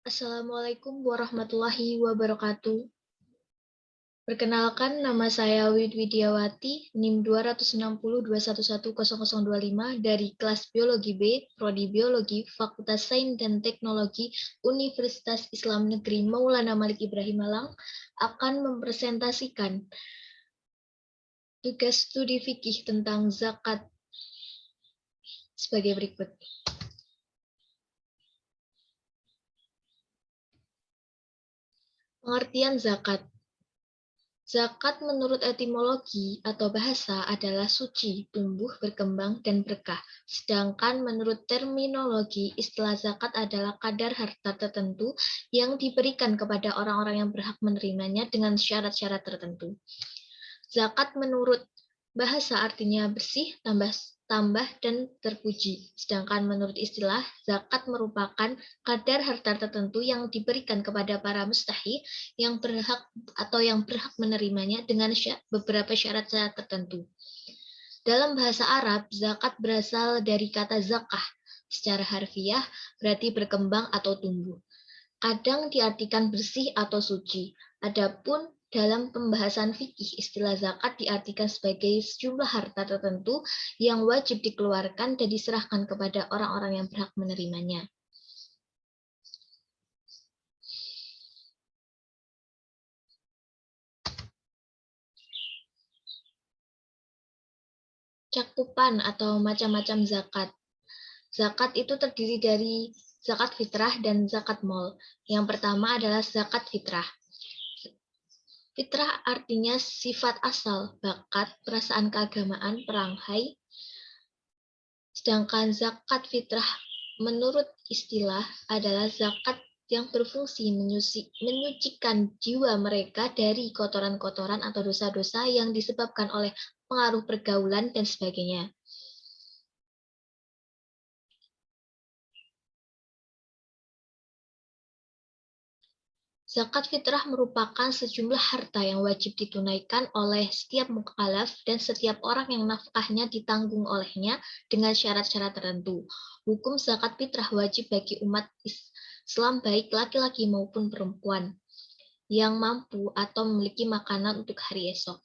Assalamualaikum warahmatullahi wabarakatuh. Perkenalkan, nama saya Widyawati, NIM 26021100025 dari kelas Biologi B, Prodi Biologi, Fakultas Sains dan Teknologi, Universitas Islam Negeri Maulana Malik Ibrahim Malang, akan mempresentasikan tugas studi fikih tentang zakat sebagai berikut. Pengertian zakat. Zakat menurut etimologi atau bahasa adalah suci, tumbuh, berkembang, dan berkah. Sedangkan menurut terminologi, istilah zakat adalah kadar harta tertentu yang diberikan kepada orang-orang yang berhak menerimanya dengan syarat-syarat tertentu. Zakat menurut bahasa artinya bersih, tambah, dan terpuji. Sedangkan menurut istilah, zakat merupakan kadar harta tertentu yang diberikan kepada para mustahik yang berhak menerimanya dengan beberapa syarat-syarat tertentu. Dalam bahasa Arab, zakat berasal dari kata zakah. Secara harfiah berarti berkembang atau tumbuh. Kadang diartikan bersih atau suci. Adapun dalam pembahasan fikih, istilah zakat diartikan sebagai sejumlah harta tertentu yang wajib dikeluarkan dan diserahkan kepada orang-orang yang berhak menerimanya. Cakupan atau macam-macam zakat. Zakat itu terdiri dari zakat fitrah dan zakat mol. Yang pertama adalah zakat fitrah. Fitrah artinya sifat asal, bakat, perasaan keagamaan, perangai. Sedangkan zakat fitrah menurut istilah adalah zakat yang berfungsi menyucikan jiwa mereka dari kotoran-kotoran atau dosa-dosa yang disebabkan oleh pengaruh pergaulan dan sebagainya. Zakat fitrah merupakan sejumlah harta yang wajib ditunaikan oleh setiap mukallaf dan setiap orang yang nafkahnya ditanggung olehnya dengan syarat-syarat tertentu. Hukum zakat fitrah wajib bagi umat Islam baik laki-laki maupun perempuan yang mampu atau memiliki makanan untuk hari esok.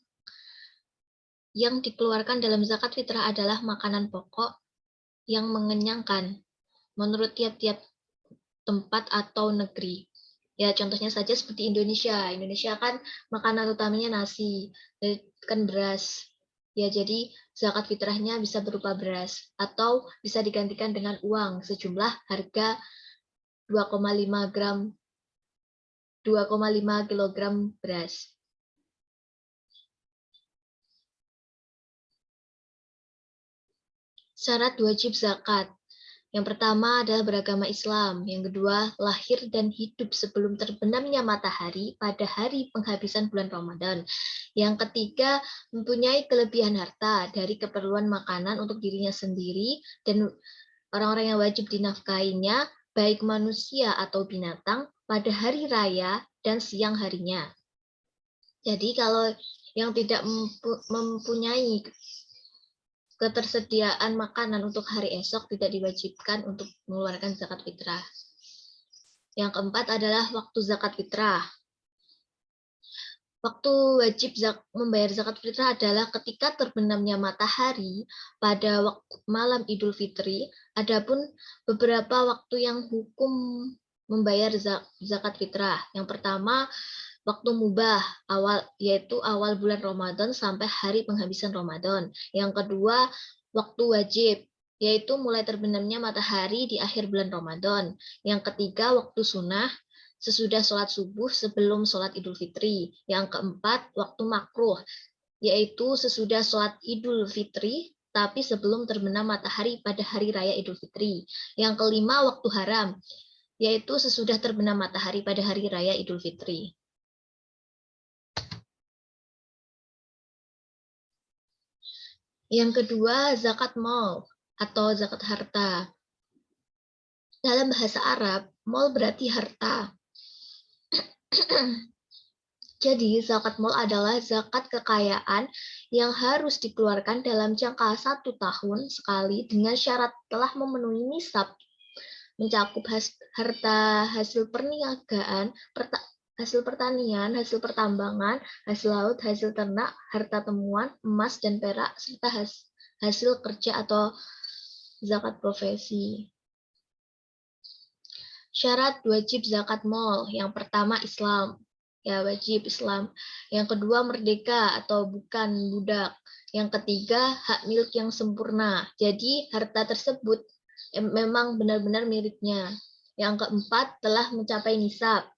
Yang dikeluarkan dalam zakat fitrah adalah makanan pokok yang mengenyangkan menurut tiap-tiap tempat atau negeri. Ya, contohnya saja seperti Indonesia. Indonesia kan makanan utamanya nasi, kan beras. Ya, jadi zakat fitrahnya bisa berupa beras atau bisa digantikan dengan uang sejumlah harga 2,5 kilogram beras. Syarat wajib zakat. Yang pertama adalah beragama Islam, yang kedua lahir dan hidup sebelum terbenamnya matahari pada hari penghabisan bulan Ramadan. Yang ketiga mempunyai kelebihan harta dari keperluan makanan untuk dirinya sendiri dan orang-orang yang wajib dinafkahinya, baik manusia atau binatang, pada hari raya dan siang harinya. Jadi kalau yang tidak mempunyai ketersediaan makanan untuk hari esok tidak diwajibkan untuk mengeluarkan zakat fitrah. Yang keempat adalah waktu zakat fitrah. Waktu wajib membayar zakat fitrah adalah ketika terbenamnya matahari pada waktu malam Idul Fitri. Adapun beberapa waktu yang hukum membayar zakat fitrah. Yang pertama, waktu mubah yaitu awal bulan Ramadan sampai hari penghabisan Ramadan. Yang kedua, waktu wajib yaitu mulai terbenamnya matahari di akhir bulan Ramadan. Yang ketiga, waktu sunnah sesudah sholat subuh sebelum sholat Idul Fitri. Yang keempat, waktu makruh yaitu sesudah sholat Idul Fitri tapi sebelum terbenam matahari pada hari raya Idul Fitri. Yang kelima, waktu haram yaitu sesudah terbenam matahari pada hari raya Idul Fitri. Yang kedua, zakat mal atau zakat harta. Dalam bahasa Arab, mal berarti harta. Jadi, zakat mal adalah zakat kekayaan yang harus dikeluarkan dalam jangka 1 tahun sekali dengan syarat telah memenuhi nisab. mencakup harta hasil perniagaan, hasil pertanian, hasil pertambangan, hasil laut, hasil ternak, harta temuan, emas dan perak, serta hasil kerja atau zakat profesi. Syarat wajib zakat mal. Yang pertama Islam. Ya, wajib Islam. Yang kedua merdeka atau bukan budak. Yang ketiga hak milik yang sempurna. Jadi harta tersebut memang benar-benar miliknya. Yang keempat telah mencapai nisab.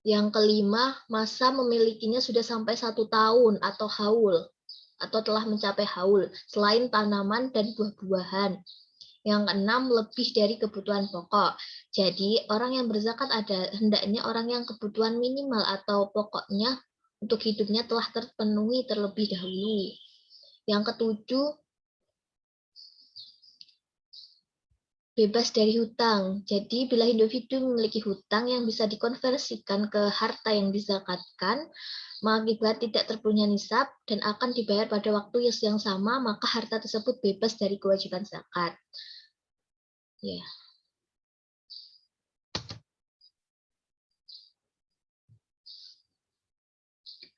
Yang kelima, masa memilikinya sudah sampai 1 tahun atau haul, atau telah mencapai haul, selain tanaman dan buah-buahan. Yang keenam, lebih dari kebutuhan pokok. Jadi, orang yang berzakat hendaknya orang yang kebutuhan minimal atau pokoknya untuk hidupnya telah terpenuhi terlebih dahulu. Yang ketujuh, bebas dari hutang. Jadi, bila individu memiliki hutang yang bisa dikonversikan ke harta yang dizakatkan, mengakibat tidak terpenuhnya nisab dan akan dibayar pada waktu yang sama, maka harta tersebut bebas dari kewajiban zakat. Ya.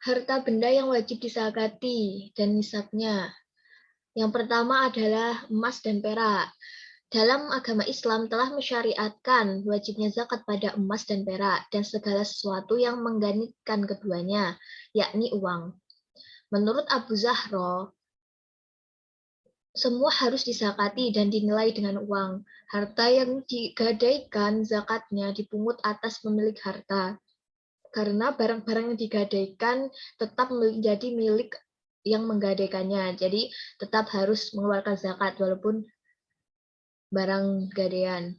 Harta benda yang wajib disakati dan nisabnya. Yang pertama adalah emas dan perak. Dalam agama Islam telah mensyariatkan wajibnya zakat pada emas dan perak dan segala sesuatu yang menggantikan keduanya, yakni uang. Menurut Abu Zahra, semua harus disakati dan dinilai dengan uang. Harta yang digadaikan zakatnya dipungut atas pemilik harta. Karena barang-barang yang digadaikan tetap menjadi milik yang menggadaikannya. Jadi tetap harus mengeluarkan zakat walaupun barang gadaian.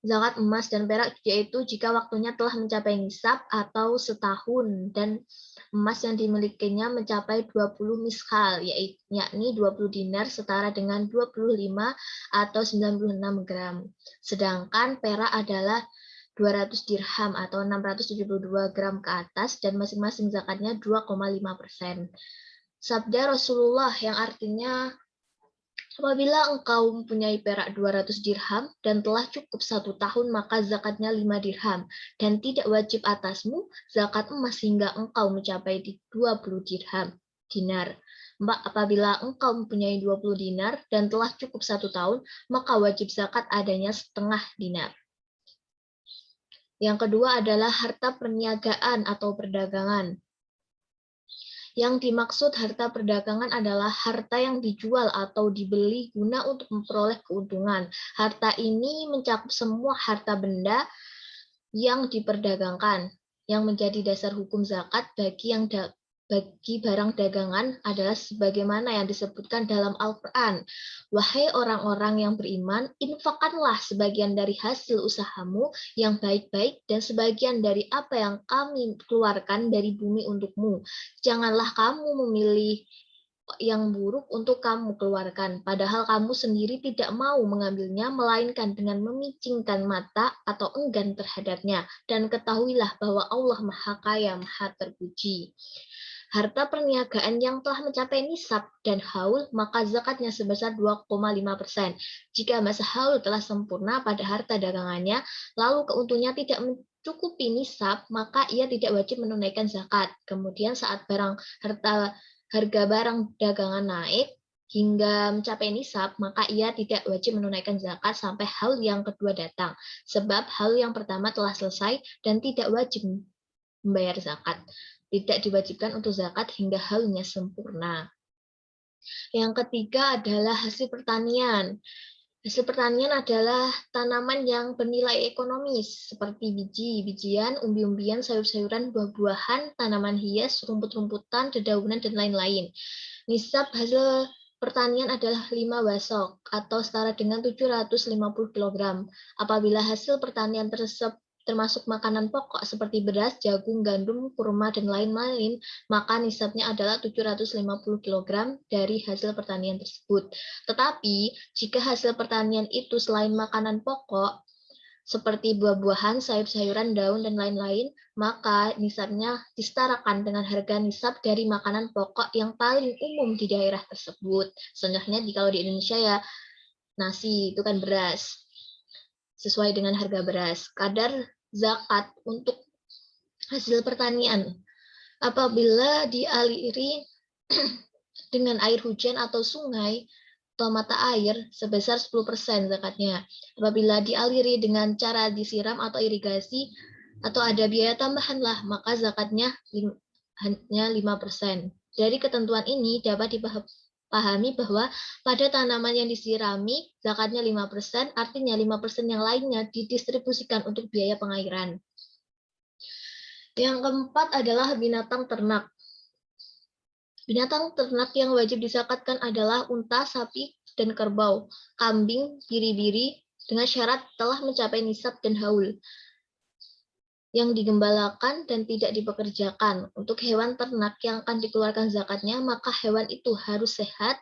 Zakat emas dan perak yaitu jika waktunya telah mencapai nisab atau setahun dan emas yang dimilikinya mencapai 20 miskal, yakni 20 dinar setara dengan 25 atau 96 gram. Sedangkan perak adalah 200 dirham atau 672 gram ke atas dan masing-masing zakatnya 2,5%. Sabda Rasulullah yang artinya, apabila engkau mempunyai perak 200 dirham dan telah cukup 1 tahun, maka zakatnya 5 dirham. Dan tidak wajib atasmu zakat emas hingga engkau mencapai 20 dinar. Apabila engkau mempunyai 20 dinar dan telah cukup 1 tahun, maka wajib zakat adanya setengah dinar. Yang kedua adalah harta perniagaan atau perdagangan. Yang dimaksud harta perdagangan adalah harta yang dijual atau dibeli guna untuk memperoleh keuntungan. Harta ini mencakup semua harta benda yang diperdagangkan. Yang menjadi dasar hukum zakat bagi barang dagangan adalah sebagaimana yang disebutkan dalam Al-Quran. Wahai orang-orang yang beriman, infakkanlah sebagian dari hasil usahamu yang baik-baik dan sebagian dari apa yang kami keluarkan dari bumi untukmu. Janganlah kamu memilih yang buruk untuk kamu keluarkan, padahal kamu sendiri tidak mau mengambilnya, melainkan dengan memicingkan mata atau enggan terhadapnya. Dan ketahuilah bahwa Allah Maha Kaya, Maha Terpuji. Harta perniagaan yang telah mencapai nisab dan haul, maka zakatnya sebesar 2,5%. Jika masa haul telah sempurna pada harta dagangannya, lalu keuntungannya tidak mencukupi nisab, maka ia tidak wajib menunaikan zakat. Kemudian saat harga barang dagangan naik hingga mencapai nisab, maka ia tidak wajib menunaikan zakat sampai haul yang kedua datang. Sebab haul yang pertama telah selesai dan tidak wajib membayar zakat. Tidak diwajibkan untuk zakat hingga haulnya sempurna. Yang ketiga adalah hasil pertanian. Hasil pertanian adalah tanaman yang bernilai ekonomis seperti biji, bijian, umbi-umbian, sayur-sayuran, buah-buahan, tanaman hias, rumput-rumputan, dedaunan, dan lain-lain. Nisab hasil pertanian adalah 5 wasok atau setara dengan 750 kg. Apabila hasil pertanian tersebut termasuk makanan pokok seperti beras, jagung, gandum, kurma, dan lain-lain, maka nisabnya adalah 750 kg dari hasil pertanian tersebut. Tetapi, jika hasil pertanian itu selain makanan pokok, seperti buah-buahan, sayur-sayuran, daun, dan lain-lain, maka nisabnya disetarakan dengan harga nisab dari makanan pokok yang paling umum di daerah tersebut. Contohnya kalau di Indonesia ya, nasi, itu kan beras. Sesuai dengan harga beras. Kadar zakat untuk hasil pertanian apabila dialiri dengan air hujan atau sungai atau mata air sebesar 10% zakatnya. Apabila dialiri dengan cara disiram atau irigasi atau ada biaya tambahan lah, maka zakatnya hanya 5%. Dari ketentuan ini dapat dipahami bahwa pada tanaman yang disirami zakatnya 5%, artinya 5% yang lainnya didistribusikan untuk biaya pengairan. Yang keempat adalah binatang ternak. Binatang ternak yang wajib dizakatkan adalah unta, sapi, dan kerbau, kambing, biri-biri, dengan syarat telah mencapai nisab dan haul, yang digembalakan dan tidak dipekerjakan. Untuk hewan ternak yang akan dikeluarkan zakatnya, maka hewan itu harus sehat,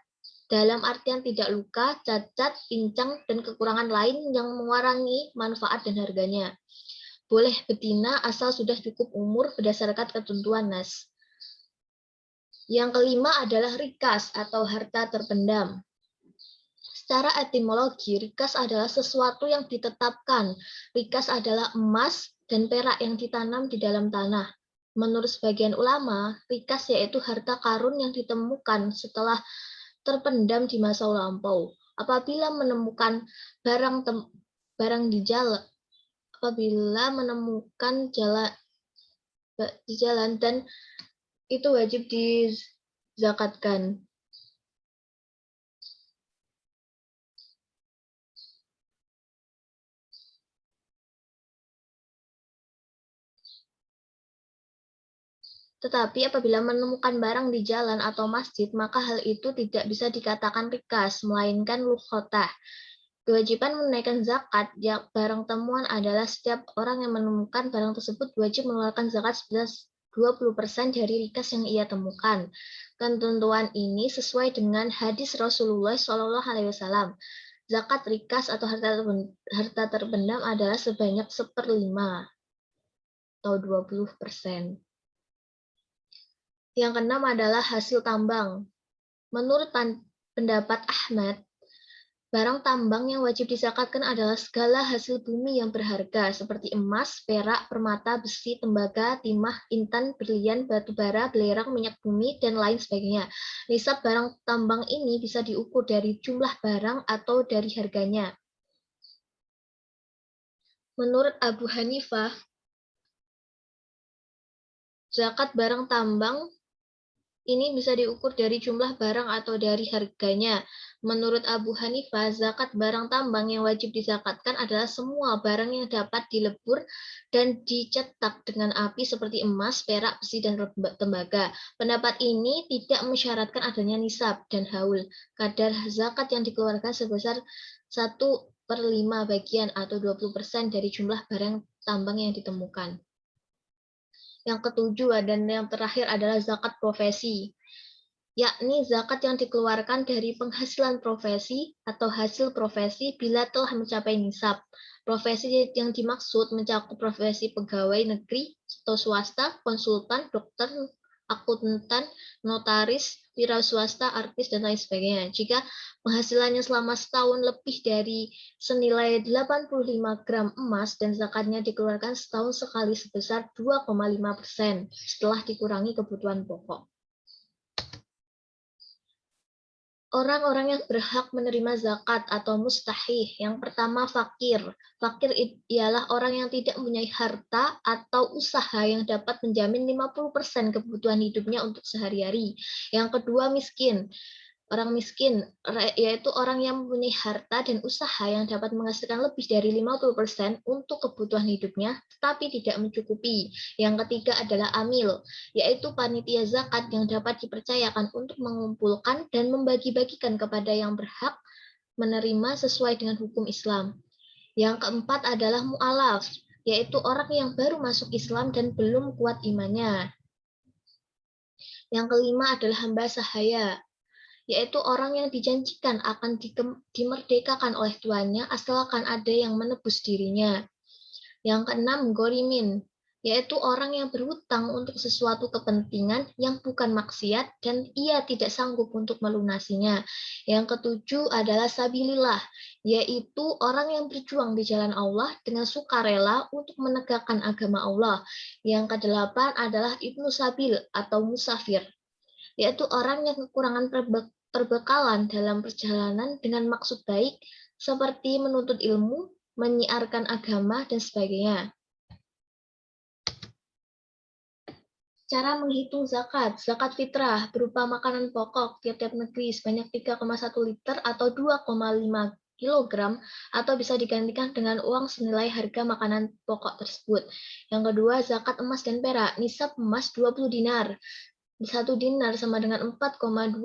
dalam artian tidak luka, cacat, pincang, dan kekurangan lain yang mengurangi manfaat dan harganya. Boleh betina asal sudah cukup umur berdasarkan ketentuan nas. Yang kelima adalah rikas atau harta terpendam. Secara etimologi, rikas adalah sesuatu yang ditetapkan. Rikas adalah emas dan perak yang ditanam di dalam tanah. Menurut sebagian ulama, rikas yaitu harta karun yang ditemukan setelah terpendam di masa lampau. Apabila menemukan barang di jalan, di jalan dan itu wajib dizakatkan. Tetapi apabila menemukan barang di jalan atau masjid, maka hal itu tidak bisa dikatakan rikas, melainkan lukhotah. Kewajiban menunaikan zakat yang barang temuan adalah setiap orang yang menemukan barang tersebut wajib mengeluarkan zakat sebesar 20% dari rikas yang ia temukan. Ketentuan ini sesuai dengan hadis Rasulullah SAW. Zakat rikas atau harta terpendam adalah sebanyak 1/5 atau 20%. Yang keenam adalah hasil tambang. Menurut pendapat Ahmad, barang tambang yang wajib dizakatkan adalah segala hasil bumi yang berharga seperti emas, perak, permata, besi, tembaga, timah, intan, berlian, batu bara, belerang, minyak bumi, dan lain sebagainya. Nisab barang tambang ini bisa diukur dari jumlah barang atau dari harganya. Menurut Abu Hanifah, zakat barang tambang ini bisa diukur dari jumlah barang atau dari harganya. Menurut Abu Hanifah, zakat barang tambang yang wajib dizakatkan adalah semua barang yang dapat dilebur dan dicetak dengan api seperti emas, perak, besi, dan tembaga. Pendapat ini tidak mensyaratkan adanya nisab dan haul. Kadar zakat yang dikeluarkan sebesar 1/5 bagian atau 20% dari jumlah barang tambang yang ditemukan. Yang ketujuh dan yang terakhir adalah zakat profesi, yakni zakat yang dikeluarkan dari penghasilan profesi atau hasil profesi bila telah mencapai nisab. Profesi yang dimaksud mencakup profesi pegawai negeri atau swasta, konsultan, dokter, akuntan, notaris, wira swasta, artis, dan lain sebagainya. Jika penghasilannya selama setahun lebih dari senilai 85 gram emas dan zakatnya dikeluarkan setahun sekali sebesar 2,5% setelah dikurangi kebutuhan pokok. Orang-orang yang berhak menerima zakat atau mustahih. Yang pertama, fakir. Fakir ialah orang yang tidak mempunyai harta atau usaha yang dapat menjamin 50% kebutuhan hidupnya untuk sehari-hari. Yang kedua, miskin. Orang miskin yaitu orang yang mempunyai harta dan usaha yang dapat menghasilkan lebih dari 50% untuk kebutuhan hidupnya, tetapi tidak mencukupi. Yang ketiga adalah amil, yaitu panitia zakat yang dapat dipercayakan untuk mengumpulkan dan membagi-bagikan kepada yang berhak menerima sesuai dengan hukum Islam. Yang keempat adalah mu'alaf, yaitu orang yang baru masuk Islam dan belum kuat imannya. Yang kelima adalah hamba sahaya, yaitu orang yang dijanjikan akan dimerdekakan oleh tuannya asalkan ada yang menebus dirinya. Yang keenam, gorimin, yaitu orang yang berhutang untuk sesuatu kepentingan yang bukan maksiat dan ia tidak sanggup untuk melunasinya. Yang ketujuh adalah sabilillah, yaitu orang yang berjuang di jalan Allah dengan sukarela untuk menegakkan agama Allah. Yang kedelapan adalah ibnu sabil atau musafir, yaitu orang yang kekurangan perbekalan dalam perjalanan dengan maksud baik seperti menuntut ilmu, menyiarkan agama, dan sebagainya. Cara menghitung zakat. Zakat fitrah berupa makanan pokok tiap-tiap negeri sebanyak 3,1 liter atau 2,5 kilogram atau bisa digantikan dengan uang senilai harga makanan pokok tersebut. Yang kedua, zakat emas dan perak. Nisab emas 20 dinar. 1 dinar sama dengan 4,25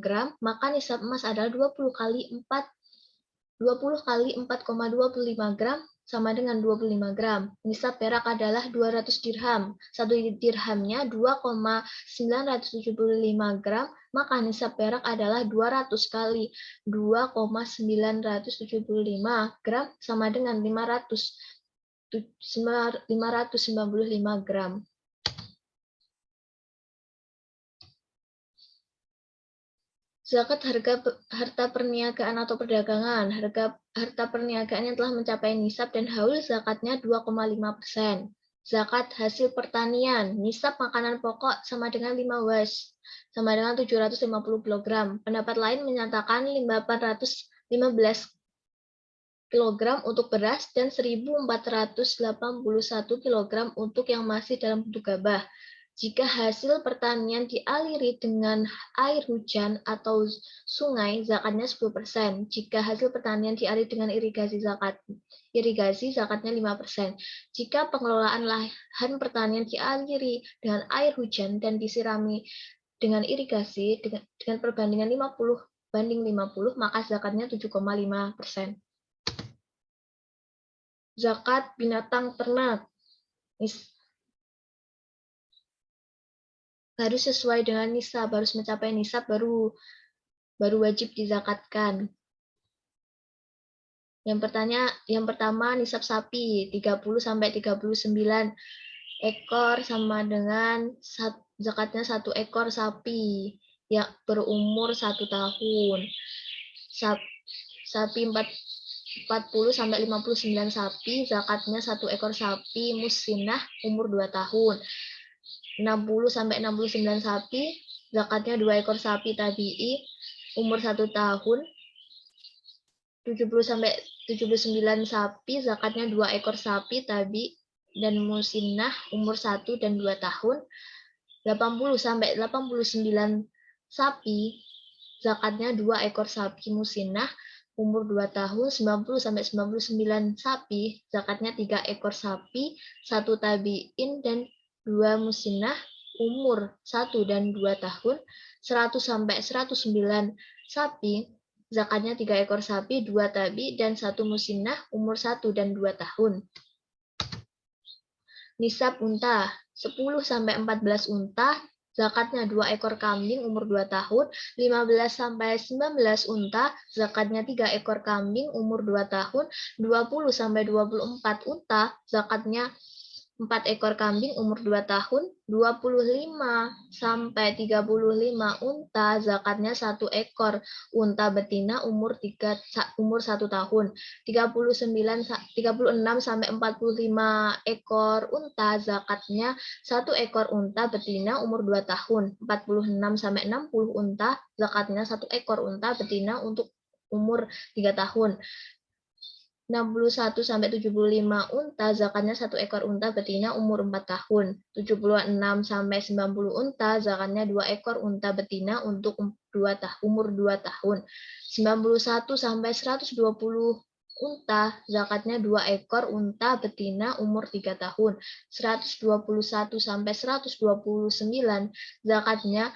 gram, maka nisab emas adalah 20 kali 4,25 gram sama dengan 25 gram. Nisab perak adalah 200 dirham. 1 dirhamnya 2,975 gram, maka nisab perak adalah 200 kali 2,975 gram sama dengan 595 gram. Zakat harta perniagaan atau perdagangan. Harta perniagaan yang telah mencapai nisab dan haul zakatnya 2,5%. Zakat hasil pertanian. Nisab makanan pokok sama dengan 5 was, sama dengan 750 kg. Pendapat lain menyatakan 815 kg untuk beras dan 1.481 kg untuk yang masih dalam bentuk gabah. Jika hasil pertanian dialiri dengan air hujan atau sungai, zakatnya 10%. Jika hasil pertanian dialiri dengan irigasi, zakatnya 5%. Jika pengelolaan lahan pertanian dialiri dengan air hujan dan disirami dengan irigasi dengan perbandingan 50/50, maka zakatnya 7,5%. Zakat binatang ternak. Harus sesuai dengan nisab, harus mencapai nisab baru wajib dizakatkan. Yang pertama nisab sapi 30 sampai 39 ekor sama dengan zakatnya 1 ekor sapi yang berumur 1 tahun. Sapi 40 sampai 59 sapi, zakatnya 1 ekor sapi musinnah umur 2 tahun. 60 sampai 69 sapi, zakatnya 2 ekor sapi tabi'i umur 1 tahun. 70 sampai 79 sapi, zakatnya 2 ekor sapi tabi dan musinnah umur 1 dan 2 tahun. 80 sampai 89 sapi, zakatnya 2 ekor sapi musinnah umur 2 tahun. 90 sampai 99 sapi, zakatnya 3 ekor sapi, 1 tabi'in dan 2 musinnah umur 1 dan 2 tahun. 100 sampai 109 sapi, zakatnya 3 ekor sapi, 2 tabi dan 1 musinnah umur 1 dan 2 tahun. Nisab unta 10 sampai 14 unta, zakatnya 2 ekor kambing umur 2 tahun. 15 sampai 19 unta, zakatnya 3 ekor kambing umur 2 tahun. 20 sampai 24 unta, zakatnya 4 ekor kambing umur 2 tahun. 25 sampai 35 unta, zakatnya 1 ekor unta betina umur 1 tahun. 36 sampai 45 ekor unta, zakatnya 1 ekor unta betina umur 2 tahun. 46 sampai 60 unta, zakatnya 1 ekor unta betina untuk umur 3 tahun. 61 sampai 75 unta, zakatnya 1 ekor unta betina umur 4 tahun. 76 sampai 90 unta, zakatnya 2 ekor unta betina untuk umur 2 tahun. 91 sampai 120 unta, zakatnya 2 ekor unta betina umur 3 tahun. 121 sampai 129, zakatnya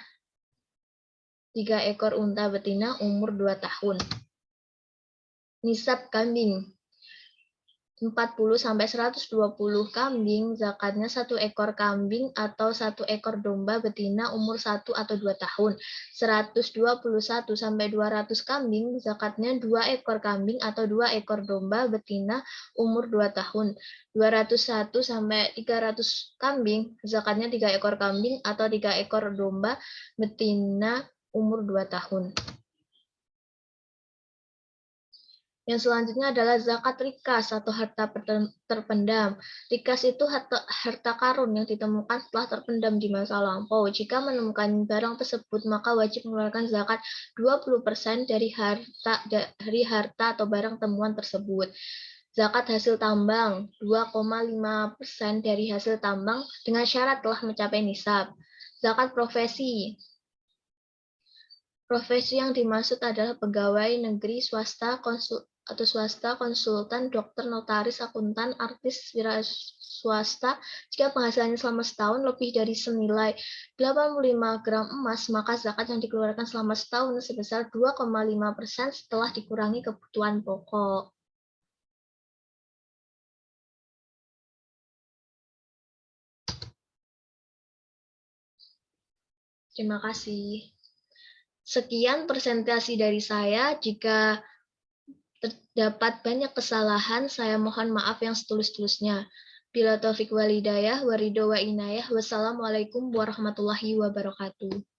3 ekor unta betina umur 2 tahun. Nisab kambing 40-120 kambing, zakatnya 1 ekor kambing atau 1 ekor domba betina umur 1 atau 2 tahun. 121-200 kambing, zakatnya 2 ekor kambing atau 2 ekor domba betina umur 2 tahun. 201-300 kambing, zakatnya 3 ekor kambing atau 3 ekor domba betina umur 2 tahun. Yang selanjutnya adalah zakat rikas atau harta terpendam. Rikas itu harta karun yang ditemukan setelah terpendam di masa lampau. Jika menemukan barang tersebut, maka wajib mengeluarkan zakat 20% dari harta atau barang temuan tersebut. Zakat hasil tambang 2,5% dari hasil tambang dengan syarat telah mencapai nisab. Zakat profesi. Profesi yang dimaksud adalah pegawai negeri, swasta, konsultan, dokter, notaris, akuntan, artis, wira swasta. Jika penghasilannya selama setahun lebih dari senilai 85 gram emas, maka zakat yang dikeluarkan selama setahun sebesar 2,5% setelah dikurangi kebutuhan pokok. Terima kasih. Sekian presentasi dari saya. Jika terdapat banyak kesalahan, saya mohon maaf yang setulus-tulusnya. Bila taufik walhidayah, waridho wa inayah, wassalamualaikum warahmatullahi wabarakatuh.